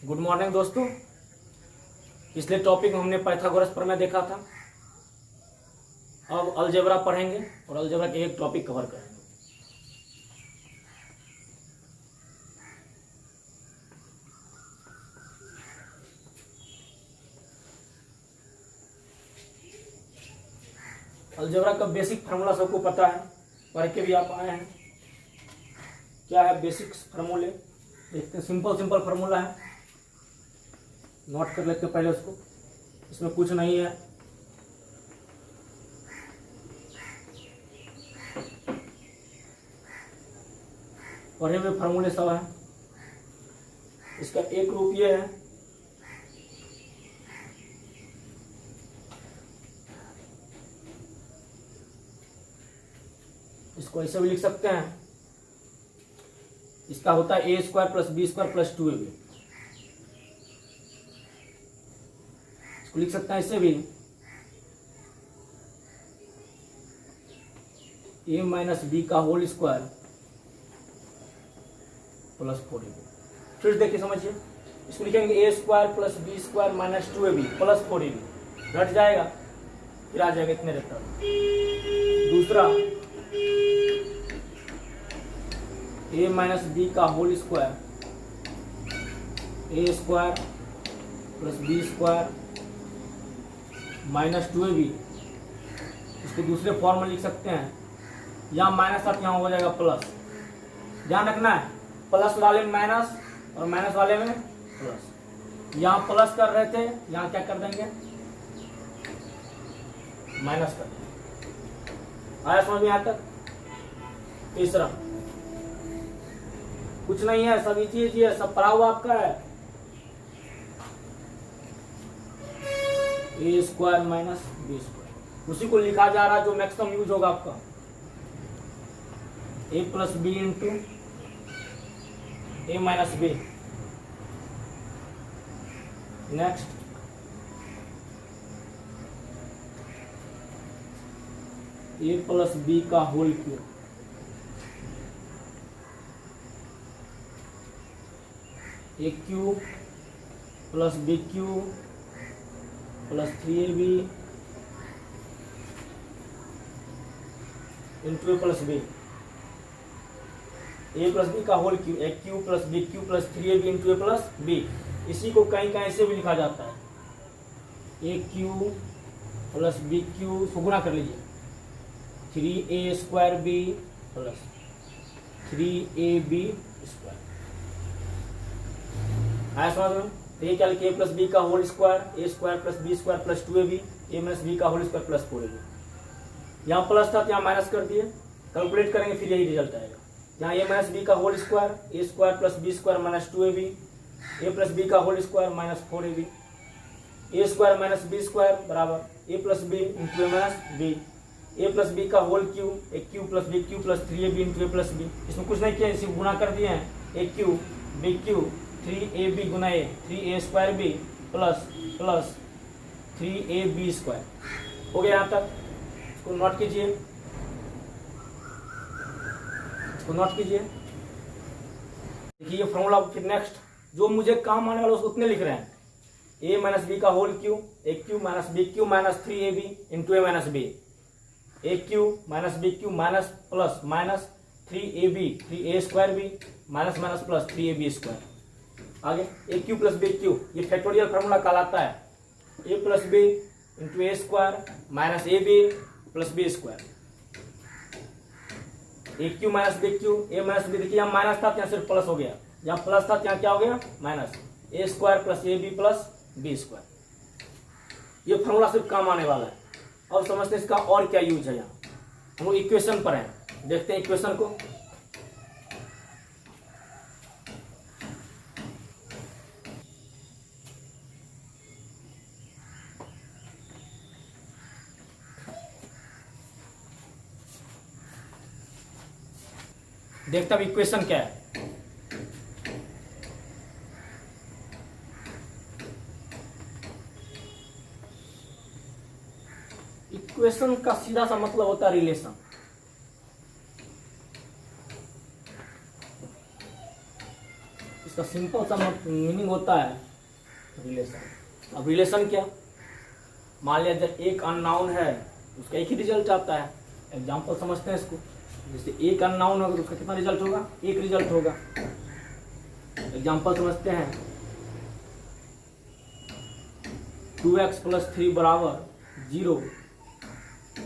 Good morning दोस्तों। पिछले topic में हमने पाइथागोरस प्रमेय देखा था। अब अलजेब्रा पढ़ेंगे और अलजेब्रा के एक टॉपिक कवर करेंगे। अलजेब्रा का बेसिक फार्मूला सबको पता है, पढ़ के भी आप आए हैं। क्या है बेसिक फार्मूले? देखते हैं। सिंपल फार्मूला है, नोट कर लेते हैं पहले उसको। इसमें कुछ नहीं है। पढ़े हुए फार्मूले सब है। इसका एक रूप ये है, इसको ऐसे भी लिख सकते हैं। इसका होता है a² + b² + 2ab। इसको लिख सकते हैं ऐसे भी, a - b² + 4ab। फिर देखिए समझिए, इसको लिखेंगे a² + b² - 2ab + 4ab। घट जाएगा, फिर आ जाएगा इतने रेक्टर। दूसरा a - b² a² + b² - 2ab। इसको दूसरे फॉर्म में लिख सकते हैं। यहाँ माइनस साथ यहाँ हो जाएगा प्लस। ध्यान रखना है, प्लस वाले में माइनस और माइनस वाले में प्लस। यहाँ प्लस कर रहे थे, यहाँ क्या कर देंगे? माइनस कर देंगे। आया समझ में यहाँ तक? तीसरा कुछ नहीं है, सब इजी है, सब पढ़ा हुआ आपका है। a² - b², उसी को लिखा जा रहा है जो मैक्सिमम यूज होगा आपका। a + b × a - b। Next a + b का whole cube, a³ + b³ + 3ab × a + b। a + b का whole cube, a³ + b³ + 3ab × a + b। इसी को कहीं कहीं से भी लिखा जाता है, a³ + b³ को गुणा कर लीजिए, 3a² b + 3ab²। आया समझ में? तो ये क्या लिखे? a + b का whole square, a² + b² + 2ab, a - b का होल स्क्वायर + 4ab। यहाँ प्लस था तो यहाँ माइनस कर दिए, कैलकुलेट करेंगे फिर यही रिजल्ट आएगा। यहाँ a - b का whole square, a² + b² - 2ab, a + b का whole square - 4ab, a² - b² बराबर a + b × a - b, a + b का whole cube, a³ + b³ + 3ab × a + b। इसमें कुछ नहीं किया, इसी गुणा कर दिए हैं। a³ b³ 3ab × a, 3a² b + 3ab²। हो गया यहाँ तक? इसको नोट कीजिए, इसको नोट कीजिए। देखिए ये फॉर्मूला। फिर नेक्स्ट जो मुझे काम आने वाला उसको उतने लिख रहे हैं। a - b का whole cube, a³ - b³ - 3ab × a - b, a³ - b³ - 3ab 3a² b - 3ab²। आगे a³ + b³, ये फैक्टोरियल फार्मूला कहलाता है। a + b × a² - ab + b², a³ - b³ a - b। देखिए यहाँ माइनस था, यहाँ सिर्फ प्लस हो गया। यहाँ प्लस था, यहाँ क्या हो गया? माइनस। a² + ab + b²। ये फार्मूला सिर्फ काम आने वाला है। अब समझते हैं इसका और क्या यूज है। यहाँ हम लोग इक्वेशन पर हैं, देखते हैं इक्वेशन को। देखते हैं इक्वेशन क्या है। इक्वेशन का सीधा सा मतलब होता है रिलेशन। इसका सिंपल सा मीनिंग होता है रिलेशन। अब रिलेशन क्या, मान लिया जब एक अननाउन है उसका एक ही रिजल्ट आता है। एग्जाम्पल समझते हैं इसको। जैसे एक अननाउन होगा तो उसका कितना रिजल्ट होगा, एक रिजल्ट होगा। एग्जाम्पल समझते हैं, 2x + 3 = 0।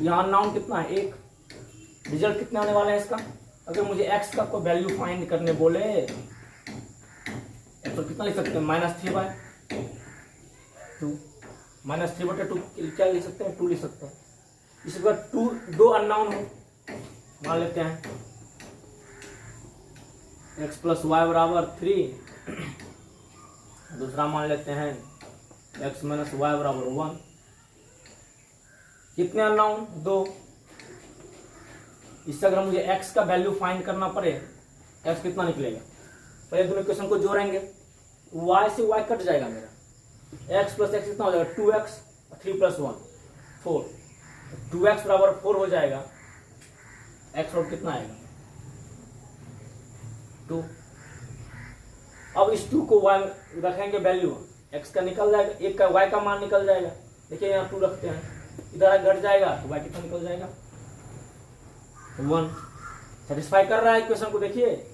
यहाँ अननाउन कितना है, एक। रिजल्ट कितने आने वाले हैं इसका, अगर मुझे x का कोई वैल्यू फाइंड करने बोले तो कितना लिख सकते हैं, -3/2। -3/2 क्या लिख सकते हैं, 2 लिख सकते हैं। इसी बार दो अननाउन हो, मान लेते हैं x + y = 3, दूसरा मान लेते हैं x - y = 1। कितने अननाउन, 2। इससे अगर मुझे x का वैल्यू फाइंड करना पड़े, x कितना निकलेगा, पहले दोनों इक्वेशन को जोड़ेंगे, y से y कट जाएगा मेरा, x + x कितना हो जाएगा, 2x, 3 + 1 4, 2x = 4 हो जाएगा। x और कितना आएगा, 2। अब इस 2 को y रखेंगे वैल्यू, x का निकल जाएगा, एक का y का मान निकल जाएगा। देखिए यहाँ 2 रखते हैं, इधर घट जाएगा तो y कितना निकल जाएगा, 1। सेटिस्फाई कर रहा है इक्वेशन को। देखिए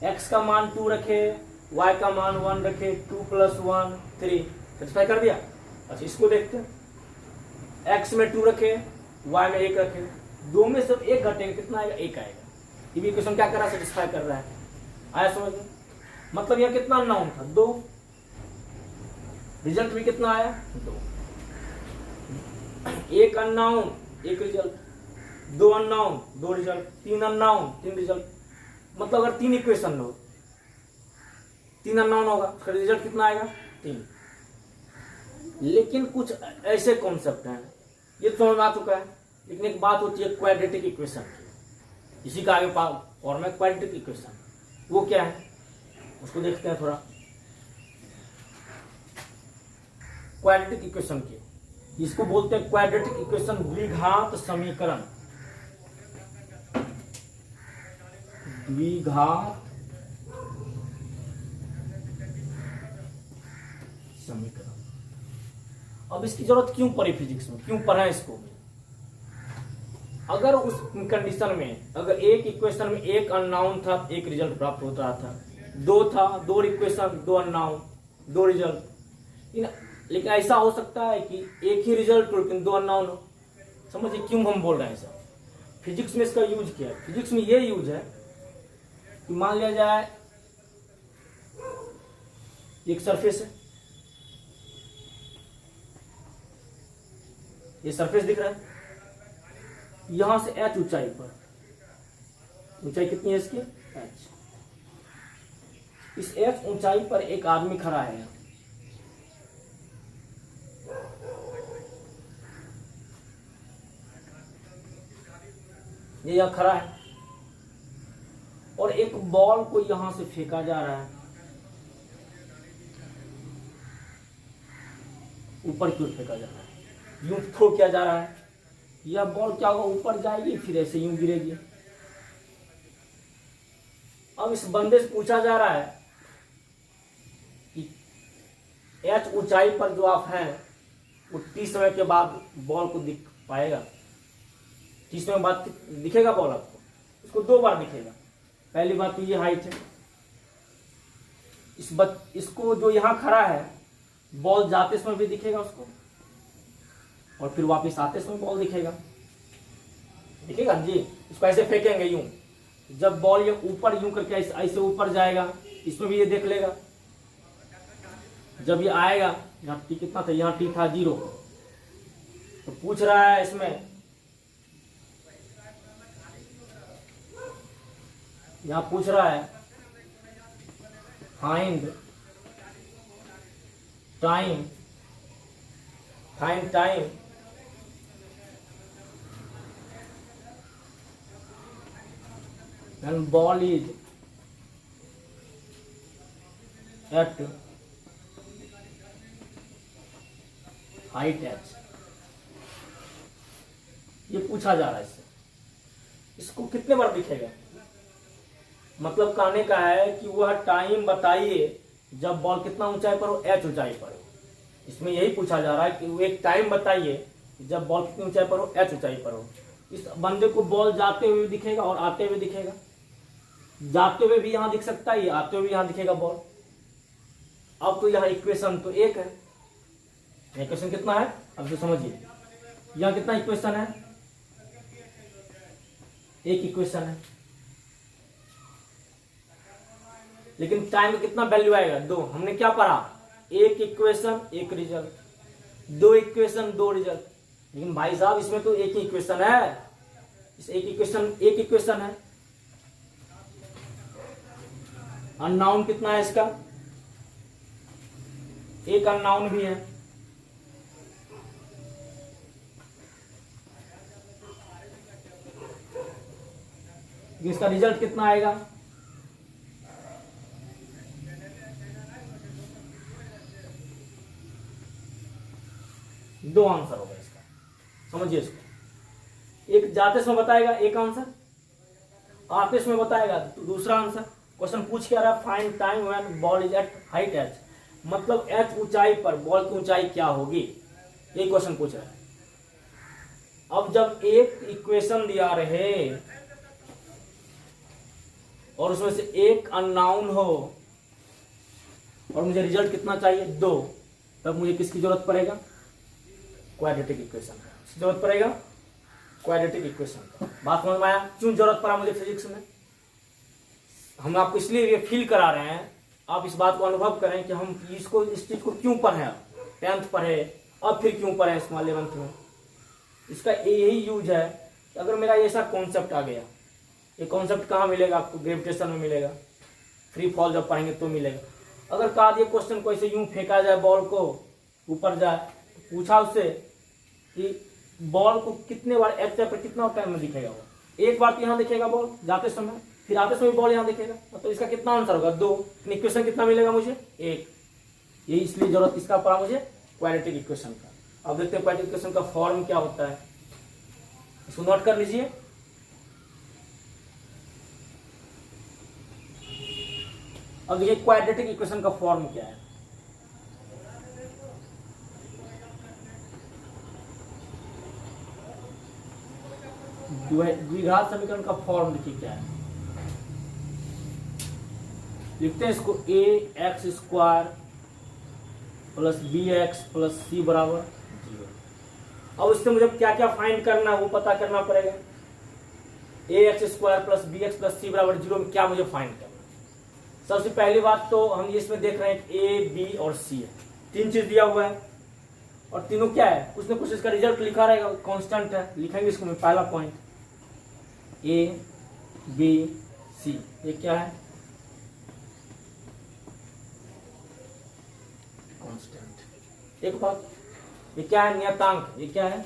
x का मान 2 रखे, y का मान 1 रखे, 2 + 1 3, सेटिस्फाई कर दिया। अच्छा इसको देखते हैं, x में 2 रखे, y में 1 रखे, दो में सिर्फ एक घटेगा, कितना आएगा, 1 आएगा। ये भी इक्वेशन क्या कर रहा है, सेटिस्फाई कर रहा है। आया समझ में, मतलब यहाँ कितना अननोन था, 2। रिजल्ट भी कितना आया, 2। एक अननोन, एक result, 2 unknown, 2 result, 3 unknown, 3 result. मतलब अगर 3 इक्वेशन हो, 3 अननोन होगा, उसका रिजल्ट कितना आएगा, 3। लेकिन कुछ ऐसे कॉन्सेप्ट हैं, ये तो समझ में आ चुका है। लेकिन एक बात होती है क्वाड्रेटिक इक्वेशन की, इसी का आगे फॉर्म है क्वाड्रेटिक इक्वेशन। वो क्या है उसको देखते हैं थोड़ा। क्वाड्रेटिक इक्वेशन की, इसको बोलते हैं क्वाड्रेटिक इक्वेशन, द्विघात समीकरण। द्विघात समीकरण। अब इसकी जरूरत क्यों पड़ी फिजिक्स में, क्यों पढ़ा इसको। अगर उस कंडीशन में, अगर एक इक्वेशन में एक अननोन था, एक रिजल्ट प्राप्त होता था, 2 था, 2 इक्वेशन, 2 अननोन, 2 रिजल्ट। लेकिन ऐसा हो सकता है कि एक ही रिजल्ट हो लेकिन 2 अननोन हो। समझिए क्यों हम बोल रहे हैं ऐसा। फिजिक्स में इसका यूज क्या है, फिजिक्स में ये यूज है कि मान लिया जाए एक सरफेस है, ये सरफेस दिख रहा है, यहां से h ऊंचाई पर, ऊंचाई कितनी है इसकी, h। इस h ऊंचाई पर एक आदमी खड़ा है, ये यहां खड़ा है, और एक बॉल को यहां से फेंका जा रहा है, ऊपर की ओर फेंका जा रहा है, यूं थ्रो किया जा रहा है। यह बॉल क्या होगा, ऊपर जाएगी, फिर ऐसे यूं गिरेगी। अब इस बंदे से पूछा जा रहा है कि h ऊंचाई पर जो आप हैं वो t समय के बाद बॉल को दिख पाएगा, t समय बाद दिखेगा बॉल आपको, इसको 2 बार दिखेगा। पहली बात तो ये हाइट है, इसको जो यहां खड़ा है बॉल जाते समय भी दिखेगा उसको, और फिर वापस आते समय बॉल दिखेगा, दिखेगा जी। इसको ऐसे फेंकेंगे यूं, जब बॉल ये ऊपर यूं करके ऐसे ऊपर जाएगा, इसमें भी ये देख लेगा। जब ये आएगा, यहाँ टी कितना था, यहाँ टी था 0, तो पूछ रहा है इसमें, यहाँ पूछ रहा है find time when ball is at height h। ये पूछा जा रहा है इससे, इसको कितने बार दिखेगा, मतलब कहने का है कि वह टाइम बताइए जब बॉल कितना ऊंचाई पर हो, h ऊंचाई पर हो। इसमें यही पूछा जा रहा है कि वो एक टाइम बताइए जब बॉल कितनी ऊंचाई पर हो, h ऊंचाई पर हो। इस बंदे को बॉल जाते हुए भी दिखेगा और आते हुए दिखेगा। जाते हुए भी यहां दिख सकता है, आते हुए भी यहां दिखेगा बॉल। अब तो यहाँ इक्वेशन तो एक है, इक्वेशन कितना है अब तो समझिए। यहाँ कितना इक्वेशन है, एक इक्वेशन है, लेकिन टाइम में कितना वैल्यू आएगा, 2। हमने क्या पढ़ा, एक इक्वेशन एक रिजल्ट, 2 इक्वेशन 2 रिजल्ट। लेकिन भाई साहब इसमें तो एक ही इक्वेशन है, इस एक इक्वेशन है। अननाउन कितना है इसका, एक अननाउन भी है। इसका रिजल्ट कितना आएगा, दो आंसर होगा इसका, समझिए इसको। एक जाते समय बताएगा एक आंसर, आते समय बताएगा दूसरा आंसर। क्वेश्चन पूछ क्या रहा है, find time when ball is at height h, मतलब h ऊंचाई पर बॉल की ऊंचाई क्या होगी, ये क्वेश्चन पूछ रहा है। अब जब एक इक्वेशन दिया रहे और उसमें से एक अननाउन हो और मुझे रिजल्ट कितना चाहिए, 2, तब मुझे किसकी जरूरत पड़ेगा, क्वाड्रेटिक इक्वेशन का जरूरत पड़ेगा, क्वाड्रेटिक इक्वेशन का। बात समझ में आया, क्यों जरूरत पड़ा मुझे फिजिक्स में। हम आपको इसलिए ये फील करा रहे हैं, आप इस बात को अनुभव करें कि हम इस चीज को क्यों पढ़े, 10th पढ़े, अब फिर क्यों पढ़े इसमें 11th में। इसका यही यूज है कि अगर मेरा ऐसा कॉन्सेप्ट आ गया, ये कॉन्सेप्ट कहाँ मिलेगा आपको, ग्रेविटेशन में मिलेगा, फ्री फॉल जब पढ़ेंगे तो मिलेगा। अगर कहा दिए क्वेश्चन को ऐसे यूं फेंका जाए, बॉल को ऊपर जाए, तो पूछा उससे कि बॉल को कितने बार एच पर कितना टाइम में दिखेगा, वो एक बार तो यहाँ दिखेगा बॉल जाते समय, फिर आते समय बॉल यहाँ दिखेगा, तो इसका कितना आंसर होगा, 2। इक्वेशन कितना मिलेगा मुझे, 1। यही इसलिए जरूरत किसका पड़ा मुझे, क्वाड्रेटिक इक्वेशन का। अब देखते हैं क्वाड्रेटिक इक्वेशन का फॉर्म क्या होता है, इसको नोट कर लीजिए। अब देखिए क्वाड्रेटिक इक्वेशन का फॉर्म क्या है। द्विघात समीकरण का फॉर्म देखिए क्या है, लिखते हैं इसको ax² plus bx plus c बराबर 0। अब इससे मुझे क्या क्या फाइंड करना है वो पता करना पड़ेगा। ax² plus bx plus c बराबर 0 में क्या मुझे फाइंड करना है। सबसे पहली बात तो हम इसमें देख रहे हैं a, b और c है, 3 चीज दिया हुआ है और तीनों क्या है, कुछ ना कुछ इसका रिजल्ट लिखा रहेगा, कांस्टेंट है, लिखेंगे इसको में पहला पॉइंट a, b, c, ये क्या है, कांस्टेंट। एक बात, ये क्या है, नियतांक, ये क्या है,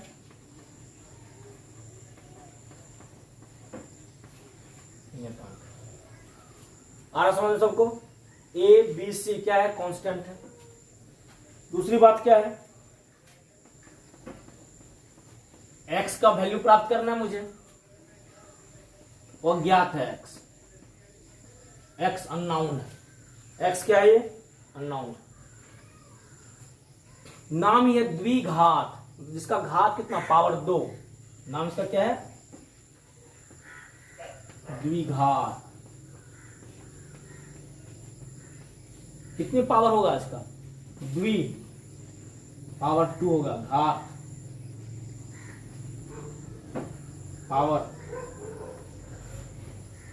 नियतांक। आ रहा समझ सबको, a, b, c क्या है, कांस्टेंट है। दूसरी बात क्या है, x का वैल्यू प्राप्त करना है मुझे, और ज्ञात है x अननोन है। x क्या है, ये अननोन। नाम ये द्विघात, जिसका घात कितना, पावर 2, नाम इसका क्या है, द्विघात। कितनी पावर होगा इसका, द्वि, पावर 2 होगा, घात पावर।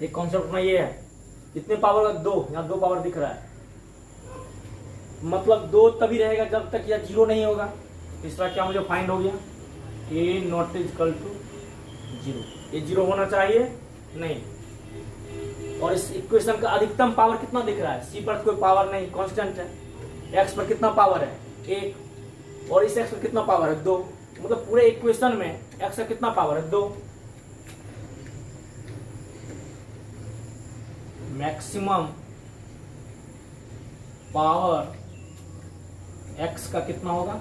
एक कॉन्सेप्ट में ये है, कितने पावर का, 2, यहाँ 2 पावर दिख रहा है, मतलब 2 तभी रहेगा जब तक यह 0 नहीं होगा। तीसरा क्या मुझे फाइंड हो गया, a नॉट इक्वल टू 0, ये 0 होना चाहिए नहीं। और इस इक्वेशन का अधिकतम पावर कितना दिख रहा है, c पर कोई पावर नहीं, कांस्टेंट है। x पर कितना पावर है, 1, और इस x पर कितना पावर है, 2, मतलब पूरे इक्वेशन में x का कितना पावर है, 2। मैक्सिमम पावर x का कितना होगा,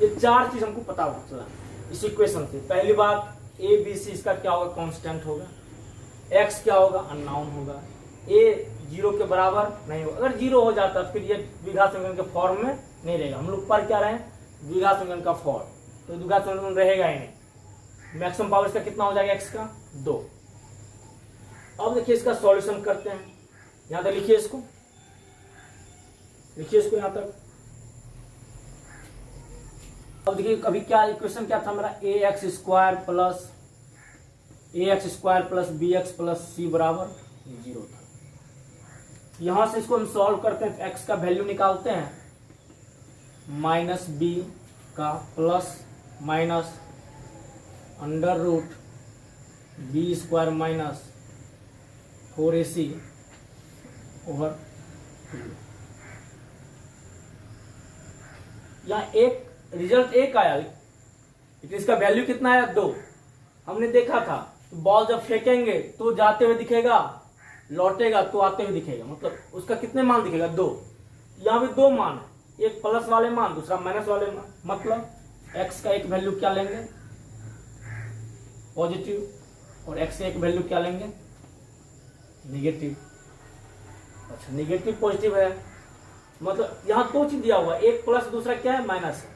ये 4 चीज हमको पता चला इस इक्वेशन से। पहली बात, ए बी सी इसका क्या होगा, कांस्टेंट होगा, एक्स क्या होगा, अननोन होगा, ए 0 के बराबर नहीं होगा। अगर 0 हो जाता तो फिर ये द्विघात समीकरण के फॉर्म में नहीं रहेगा। हम लोग पर क्या रहे हैं, द्विघात समीकरण का फॉर्म, तो द्विघात समीकरण रहेगा ही नहीं। मैक्सिमम पावर इसका कितना हो जाएगा, एक्स का 2। अब देखिए इसका सॉल्यूशन करते हैं। यहां तक लिखिए इसको, लिखिए इसको यहां तक। अब देखिए अभी क्या इक्वेशन क्या था मेरा, A X square plus B X plus C बराबर 0 था। यहां से इसको हम सॉल्व करते हैं, एक्स का वैल्यू निकालते हैं, माइनस बी का plus minus under root B square minus 4ac over 2। यहाँ एक रिजल्ट एक आया, लेकिन इसका वैल्यू कितना आया, 2। हमने देखा था बॉल जब फेंकेंगे तो जाते हुए दिखेगा, लौटेगा तो आते हुए दिखेगा, मतलब उसका कितने मान दिखेगा, 2। यहाँ भी 2 मान है, एक प्लस वाले मान, दूसरा माइनस वाले मान, मतलब x का एक वैल्यू क्या लेंगे, पॉजिटिव, और x का एक वैल्यू क्या लेंगे, निगेटिव। अच्छा, निगेटिव पॉजिटिव है, मतलब यहाँ 2 चीज दिया हुआ, एक प्लस दूसरा क्या है, माइनस है।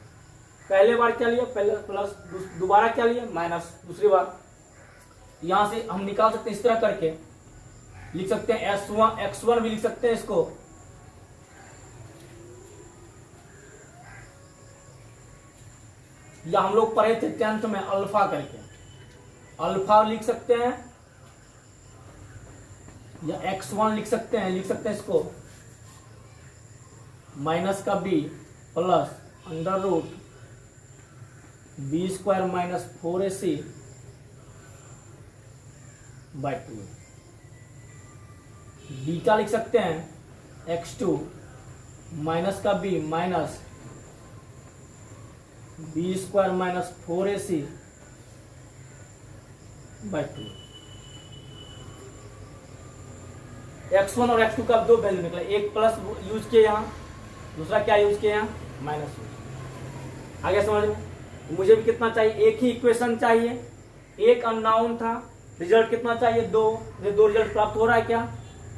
पहले बार क्या लिया, पहले प्लस, दोबारा क्या लिया, माइनस दूसरी बार। यहां से हम निकाल सकते हैं, इस तरह करके लिख सकते हैं, x1 भी लिख सकते हैं इसको, या हम लोग पढ़े थे 10th में अल्फा करके, अल्फा लिख सकते हैं, या x1 लिख सकते हैं इसको माइनस का b plus under root B square minus 4ac by 2। Beta लिख सकते हैं x2 माइनस का b minus B square minus 4ac by 2। x1 और x2 का 2 वैल्यू निकला, एक प्लस यूज किया यहाँ, दूसरा क्या यूज किया यहाँ, माइनस यूज। आगे समझ में, मुझे भी कितना चाहिए, एक ही इक्वेशन चाहिए, एक अननोन था, रिजल्ट कितना चाहिए, 2। ये 2 रिजल्ट प्राप्त हो रहा है क्या,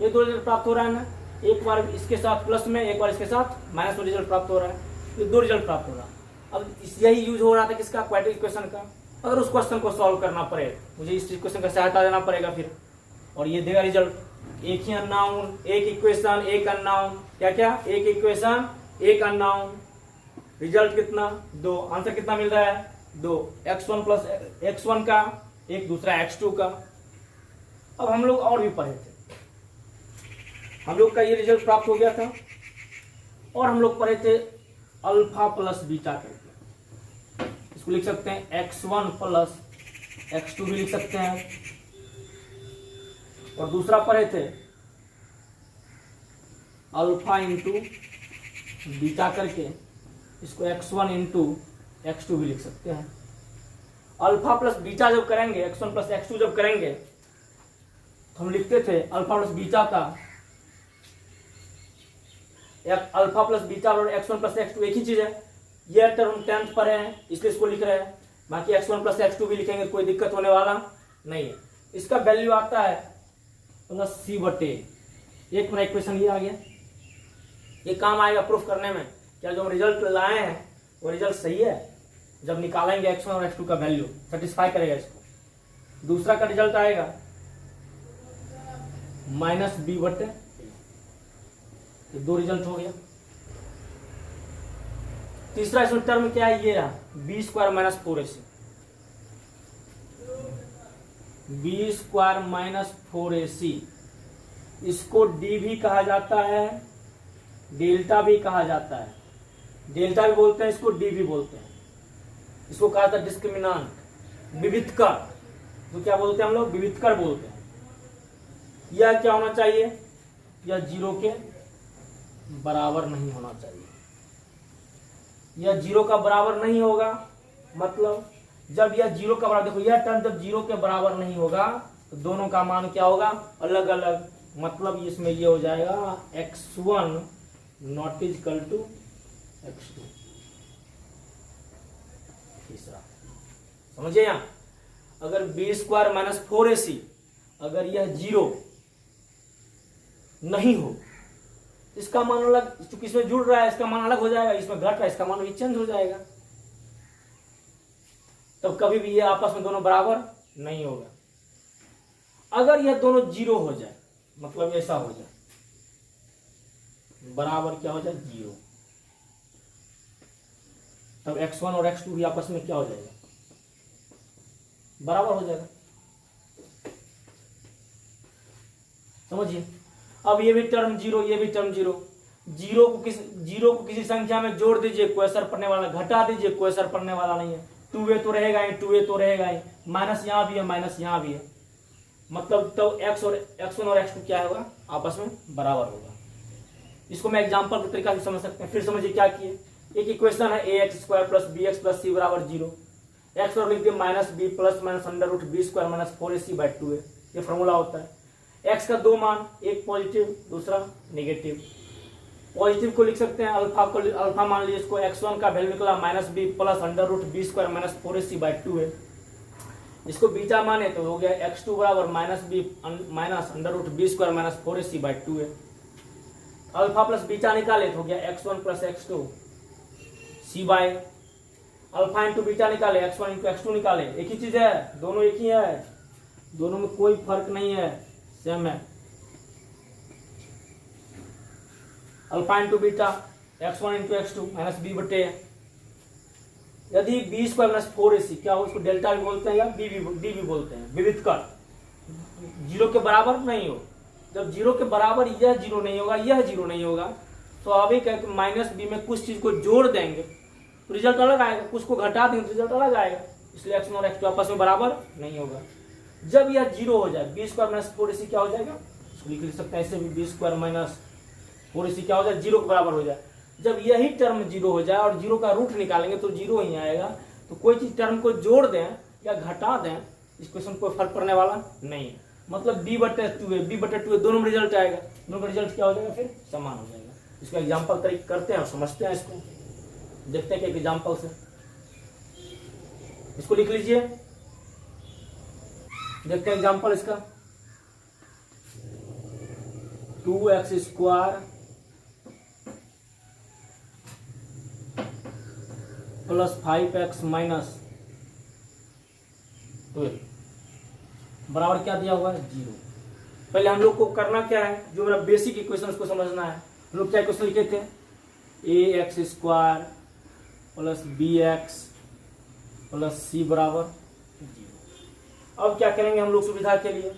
ये 2 रिजल्ट प्राप्त हो रहा है ना, एक बार इसके साथ प्लस में, एक बार इसके साथ माइनस में रिजल्ट प्राप्त हो रहा है, ये 2 रिजल्ट प्राप्त हो रहा है। अब यही यूज हो रहा था किसका, क्वाड्रेटिक इक्वेशन का। अगर उस क्वेश्चन को सॉल्व करना पड़े, मुझे इस इक्वेशन का सहायता लेना पड़ेगा फिर, और ये देगा रिजल्ट, एक ही अननोन, एक इक्वेशन, एक अननोन, क्या क्या, एक इक्वेशन, एक अननोन, रिजल्ट कितना, 2। आंसर कितना मिल रहा है, 2। x1 प्लस x1 का, एक दूसरा x2 का। अब हम लोग और भी पढ़े थे, हम लोग का ये रिजल्ट प्राप्त हो गया था, और हम लोग पढ़े थे अल्फा प्लस बीटा करके, इसको लिख सकते हैं x1 प्लस x2 भी लिख सकते हैं, और दूसरा पढ़े थे अल्फा इंटू बीटा करके, इसको x1 इंटू x2 भी लिख सकते हैं। अल्फा प्लस बीटा जब करेंगे, x1 प्लस x2 जब करेंगे, तो हम लिखते थे अल्फा प्लस बीटा का, अल्फा प्लस बीटा और x1 प्लस x2 एक ही चीज है। ये टर्म 10th पर है इसलिए इसको लिख रहे हैं, बाकी x1 प्लस x2 भी लिखेंगे, कोई दिक्कत होने वाला नहीं है। इसका वैल्यू आता है प्लस c बटे, एक मेरा इक्वेशन ये आ गया, ये काम आएगा प्रूफ करने में, क्या जो हम रिजल्ट लाए हैं वो रिजल्ट सही है। जब निकालेंगे x1 और x2 का वैल्यू, सेटिस्फाई करेगा इसको। दूसरा का रिजल्ट आएगा माइनस b बटे, ये 2 रिजल्ट हो गया। तीसरा इसमें टर्म क्या है, ये रहा B square minus 4ac, B square minus 4ac, इसको डी भी कहा जाता है, डेल्टा भी कहा जाता है, डेल्टा भी बोलते हैं इसको, डी भी बोलते हैं। इसको कहा था डिस्क्रिमिनांट, विविधकर, तो क्या बोलते हैं हम लोग, विविधकर बोलते हैं। यह क्या होना चाहिए, यह 0 के बराबर नहीं होना चाहिए। यह 0 का बराबर नहीं होगा, मतलब जब यह 0 का बराबर, देखो यह टर्म जब 0 के बराबर नहीं होगा तो दोनों का मान क्या होगा, अलग अलग, मतलब इसमें ये हो जाएगा x1 not is equal to x2। तीसरा समझिए यहाँ। अगर बी स्क्वायर माइनस 4ac अगर यह 0 नहीं हो, इसका मान अलग, चूंकि इसमें जुड़ रहा है इसका मान अलग हो जाएगा, इसमें घट रहा है इसका मान भी चेंज हो जाएगा, तब कभी भी ये आपस में दोनों बराबर नहीं होगा। अगर यह दोनों 0 हो जाए, मतलब ऐसा हो जाए, बराबर क्या हो जाए 0, तब x1 और x2 भी आपस में क्या हो जाएगा, बराबर हो जाएगा। समझिए। अब ये भी टर्म 0, ये भी टर्म 0, 0 को किसी संख्या में जोड़ दीजिए, कोई असर पड़ने वाला, घटा दीजिए, कोई असर पड़ने वाला नहीं है। 2a तो रहेगा ही, 2a तो रहेगा ही, माइनस यहां भी है, माइनस यहां भी है, मतलब तो x1 और x2 क्या होगा, आपस में बराबर होगा। इसको मैं एग्जांपल के तरीका से समझ सकते हैं। फिर समझिए क्या किए, एक इक्वेशन है ax square plus bx plus c बराबर 0, x और लिख दिए minus b plus minus under root B square minus 4ac by 2a, ये फॉर्मूला होता है। x का दो मान, एक पॉजिटिव दूसरा नेगेटिव। पॉजिटिव को लिख सकते हैं अल्फा को, अल्फा मान लीजिए इसको, x1 का वैल्यू निकला minus B plus under root B square minus 4ac by 2a। इसको बीटा माने तो हो गया x2 बराबर minus B minus under root B square minus 4ac by 2a। Alpha plus beta निकाले तो हो गया x1 plus x2 c by, alpha into beta निकाले x1 इंटू x2 निकाले, एक ही चीज है, दोनों एक ही है, दोनों में कोई फर्क नहीं है, सेम है। Alpha into beta x1 into x2 minus B बटे, यदि बी स्क्वायर माइनस 4ac क्या हो, इसको डेल्टा भी बोलते हैं या डी भी बोलते हैं, विविध कर 0 के बराबर नहीं हो। जब 0 के बराबर यह 0 नहीं होगा, यह 0 नहीं होगा, तो अभी क्या माइनस बी में कुछ चीज को जोड़ देंगे तो रिजल्ट अलग आएगा, कुछ को घटा देंगे तो रिजल्ट अलग आएगा, इसलिए x1 और x2 आपस में बराबर नहीं होगा। जब यह 0 हो जाए, बी स्क्वायर माइनस 4ac क्या हो जाएगा, इसको लिख सकते हैं ऐसे भी, बी स्क्वायर माइनस 4ac क्या हो जाए, 0 के बराबर हो जाए। जब यही टर्म 0 हो जाए और 0 का रूट निकालेंगे तो 0 ही आएगा, तो कोई चीज टर्म को जोड़ दें या घटा दें, इस क्वेश्चन को फर्क पड़ने वाला नहीं है। मतलब b बटे 2a दोनों में रिजल्ट आएगा, दोनों का रिजल्ट क्या हो जाएगा, फिर समान हो जाएगा। इसका एग्जाम्पल तरीके करते हैं और समझते हैं, इसको देखते हैं कि एग्जाम्पल से। इसको लिख लीजिए, देखते हैं एग्जाम्पल इसका। 2x square plus 5x minus 12 बराबर क्या दिया हुआ है, 0। पहले हम लोग को करना क्या है, जो मेरा बेसिक इक्वेशन उसको समझना है। हम लोग क्या इक्वेशन लिखे थे, ax square plus bx plus c बराबर 0। अब क्या करेंगे हम लोग सुविधा के लिए,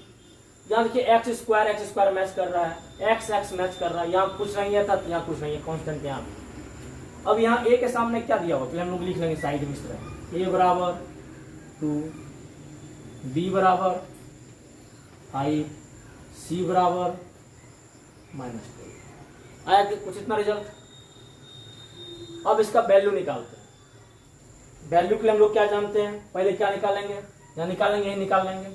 यहाँ देखिए x स्क्वायर मैच कर रहा है, x मैच कर रहा है, यहाँ कुछ नहीं है था तो यहाँ कुछ नहीं है, कांस्टेंट यहाँ भी। अब यहाँ a के सामने क्या दिया हुआ, पहले हम लोग लिख लेंगे साइड में इस तरह, a बराबर 2, b बराबर 5, c बराबर -2। आया कि कुछ इतना रिजल्ट। अब इसका वैल्यू निकालते हैं। वैल्यू के लिए हम लोग क्या जानते हैं, पहले क्या निकालेंगे, यहाँ निकालेंगे, यही निकाल लेंगे,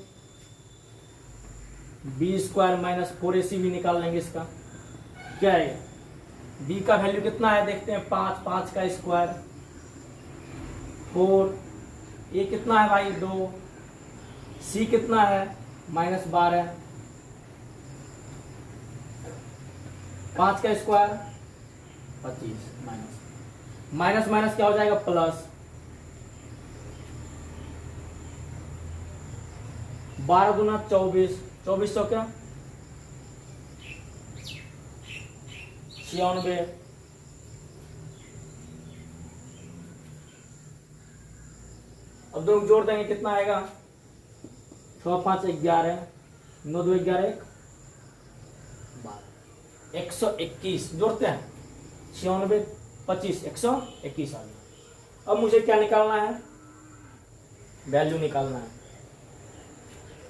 बी स्क्वायर माइनस 4ac भी निकाल लेंगे। इसका क्या है, b का वैल्यू कितना है देखते हैं, 5 का स्क्वायर 4, ये कितना है भाई 2, c कितना है -12, 5 का स्क्वायर 25, माइनस माइनस क्या हो जाएगा प्लस, 12 दूना 24, 24 चौके 96, अब दोनों जोड़ देंगे कितना आएगा, 6 5 11, 9 2 11 121, जोड़ते हैं 96 25 121 आ गया। अब मुझे क्या निकालना है, वैल्यू निकालना है।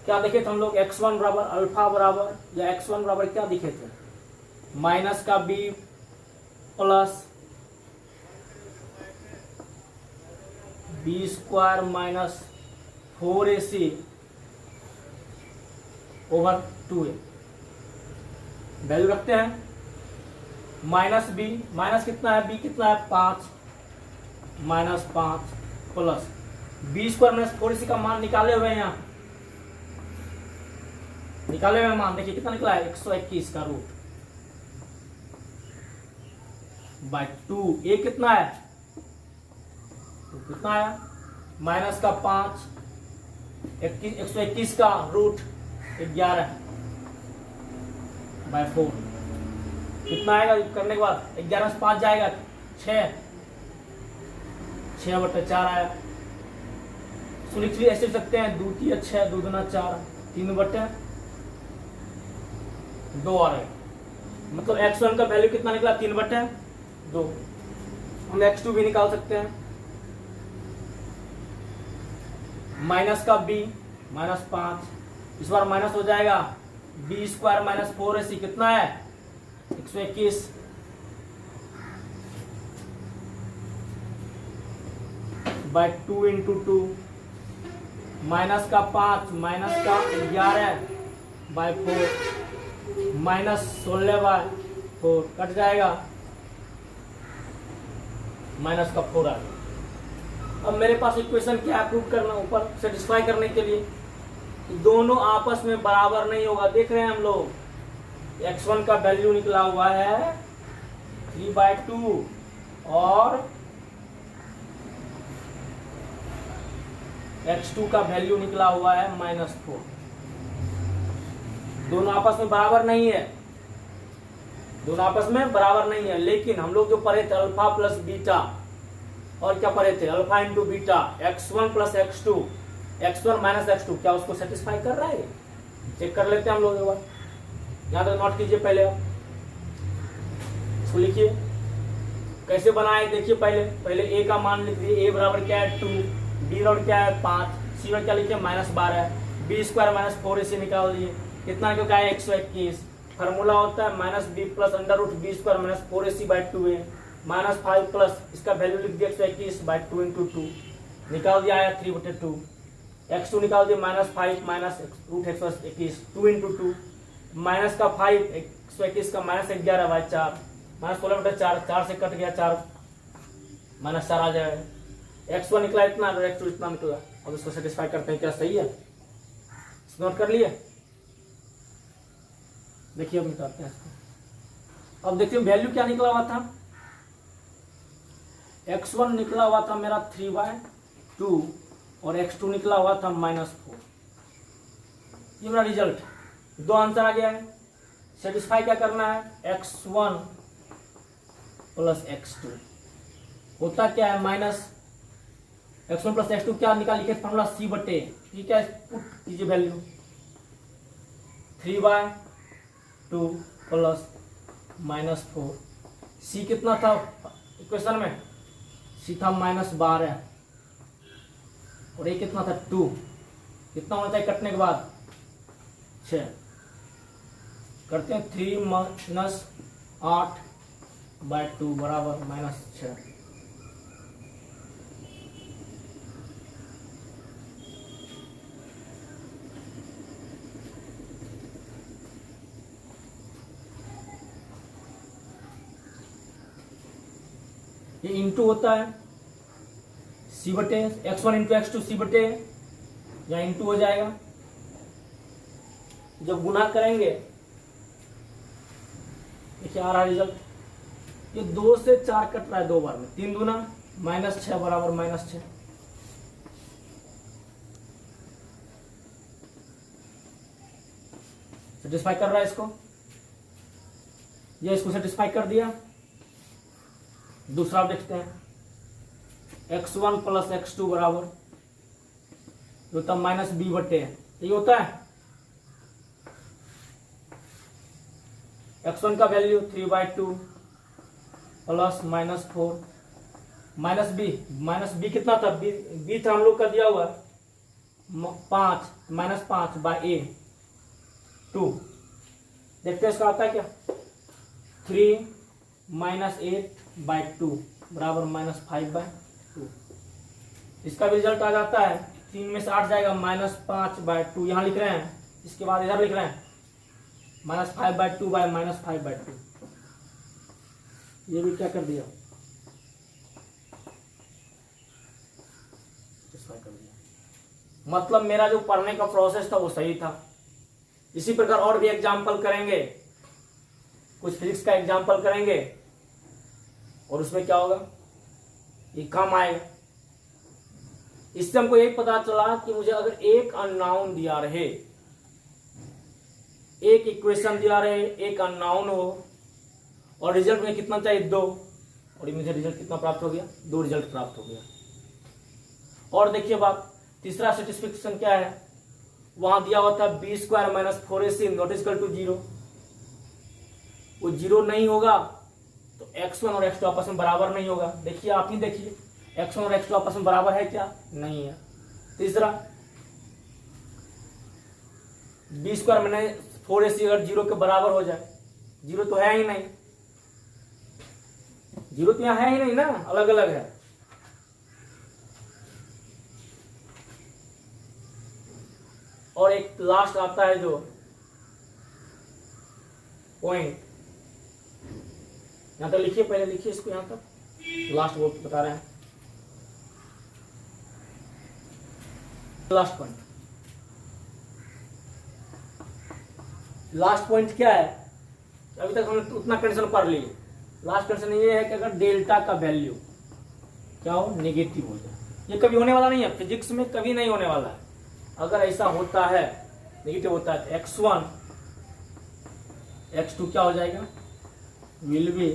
क्या देखे थे हम लोग, x1 बराबर अल्फा बराबर, या x1 बराबर क्या दिखे थे, माइनस का b plus B square minus 4ac ओवर 2a। वैल्यू रखते हैं, माइनस बी, माइनस कितना है, बी कितना है 5, -5 plus B square minus 4ac का मान निकाले हुए हैं यहाँ, निकाले हुए मान देखिए कितना निकला है 121 का रूट बाय 2। ए कितना है, तो कितना है माइनस का 5, 121 का रूट 11 बाय 4 कितना आएगा करने के बाद 11 से 5 जाएगा 6/4 आया। तो लिख भी ऐसे सकते हैं 2 3 6 2 दूना 4 3/2 आ रहा है, मतलब x1 का वैल्यू कितना निकला 3/2। हम x2 भी निकाल सकते हैं, माइनस का b -5, इस बार माइनस हो जाएगा b स्क्वायर माइनस 4ac कितना है 121 बाय 2 इंटू 2 माइनस का 5 माइनस का 11 बाय 4 माइनस 16 बाय 4 कट जाएगा माइनस का 4 आ गया। अब मेरे पास इक्वेशन क्या है प्रूव करना, ऊपर सेटिस्फाई करने के लिए दोनों आपस में बराबर नहीं होगा। देख रहे हैं हम लोग x1 का वैल्यू निकला हुआ है 3/2 और x2 का वैल्यू निकला हुआ है -4। दोनों आपस में बराबर नहीं है, दोनों आपस में बराबर नहीं है। लेकिन हम लोग जो पढ़े थे अल्फा प्लस बीटा, और क्या पढ़े थे alpha into beta, x1 plus x2, x1 minus x2, क्या उसको सेटिस्फाई कर रहा है? चेक कर लेते हैं हम लोग एक बार। यहाँ तक नोट कीजिए, पहले आप इसको लिखिए कैसे बनाए। देखिए पहले a का मान लिख दिए, a बराबर क्या है 2, b बराबर क्या है 5, c बराबर क्या लिखिए -12, b स्क्वायर माइनस 4ac निकाल दिए, कितना निकल है 121। फार्मूला होता है -b plus under root b square minus 4ac by 2a -5 plus इसका वैल्यू लिख दिया 121 बाई 2 इंटू 2 निकाल दिया आया 3/2। x2 निकाल दिया -5 माइनस रूट 121 2 इंटू 2 माइनस का 5 121 का -11 बाई 4 -16/4 4 से कट गया 4 -4 आ जाएगा। x1 निकला इतना और x2 इतना निकला। अब इसको सेटिस्फाई करते हैं, क्या सही है? नोट कर लिए। देखिए अब निकालते हैं इसको। अब देखिए वैल्यू क्या निकला हुआ था, x1 निकला हुआ था मेरा 3/2 और x2 निकला हुआ था -4। ये मेरा रिजल्ट, दो आंसर आ गया है। सेटिस्फाई क्या करना है, x1 प्लस x2 होता क्या है x1 प्लस x2 क्या निकाल लिखे फॉर्मूला c/a, ठीक है पुट कीजिए वैल्यू 3/2 प्लस -4। c कितना था इक्वेशन में, c था -12 और ये कितना था 2, कितना होना चाहिए कटने के बाद 6। करते हैं 3 - 8/2 बराबर -6। ये इंटू होता है c/a, x1 into x2 c/a, यहाँ इंटू हो जाएगा। जब गुना करेंगे देखिए आ रहा रिजल्ट, ये 2 से 4 कट रहा है 2 बार में, 3 दूना -6 बराबर -6। सेटिस्फाई कर रहा है इसको, ये इसको सेटिस्फाई कर दिया। दूसरा देखते हैं x1 प्लस x2 बराबर होता -b/a, ये होता है x1 का वैल्यू 3/2 प्लस -4 -b कितना था, b था हम लोग का दिया हुआ 5 -5 बाय a 2। देखते हैं इसका आता है क्या, 3 - 8/2 बराबर -5/2। इसका रिजल्ट आ जाता है 3 में से 8 जाएगा -5/2, यहाँ लिख रहे हैं, इसके बाद इधर लिख रहे हैं -5/2 बाय -5/2। ये भी क्या कर दिया, मॉडिफाई कर दिया। मतलब मेरा जो पढ़ने का प्रोसेस था वो सही था। इसी प्रकार और भी एग्जाम्पल करेंगे, कुछ फिजिक्स का एग्जाम्पल करेंगे और उसमें क्या होगा, ये काम आएगा। इससे हमको यही पता चला कि मुझे अगर एक अननोन दिया रहे, एक इक्वेशन दिया रहे, एक अननोन हो और रिजल्ट में कितना चाहिए 2, और मुझे रिजल्ट कितना प्राप्त हो गया, 2 रिजल्ट प्राप्त हो गया। और देखिए बात, तीसरा सेटिस्फिकेशन क्या है, वहां दिया हुआ था b² - 4ac not equal to 0। वो 0 नहीं होगा तो x1 और x2 आपस में बराबर नहीं होगा। देखिए, आप ही देखिए, x1 और x2 आपस में बराबर है क्या, नहीं है। तीसरा, b² - 4ac अगर 0 के बराबर हो जाए, 0 तो है ही नहीं, 0 तो यहाँ है ही नहीं ना, अलग अलग है। और एक लास्ट आता है जो पॉइंट, यहां तक लिखिए, पहले लिखिए इसको, यहां तक लास्ट वो बता रहे हैं, लास्ट पॉइंट। लास्ट पॉइंट क्या है, अभी तक हमने उतना कंडीशन पढ़ लिए। लास्ट कंडीशन ये है कि अगर डेल्टा का वैल्यू क्या हो, नेगेटिव हो जाए। ये कभी होने वाला नहीं है, फिजिक्स में कभी नहीं होने वाला है। अगर ऐसा होता है, नेगेटिव होता है, तो x1 x2 क्या हो जाएगा, विल बी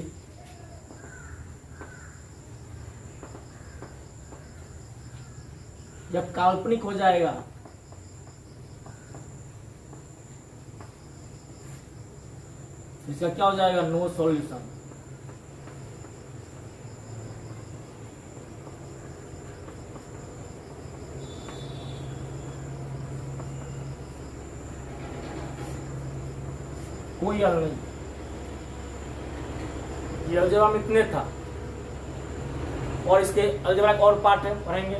जब काल्पनिक हो जाएगा इसका क्या हो जाएगा, नो सॉल्यूशन। कोई हल नहीं। ये अलजेब्रा में इतने था, और इसके अलजेब्रा का और पार्ट है, पढ़ेंगे।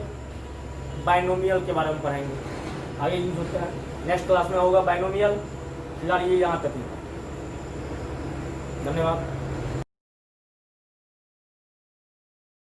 बाइनोमियल के बारे में पढ़ेंगे, आगे यूज होता है, नेक्स्ट क्लास में होगा बाइनोमियल। फिलहाल ये यहाँ तक ही। धन्यवाद।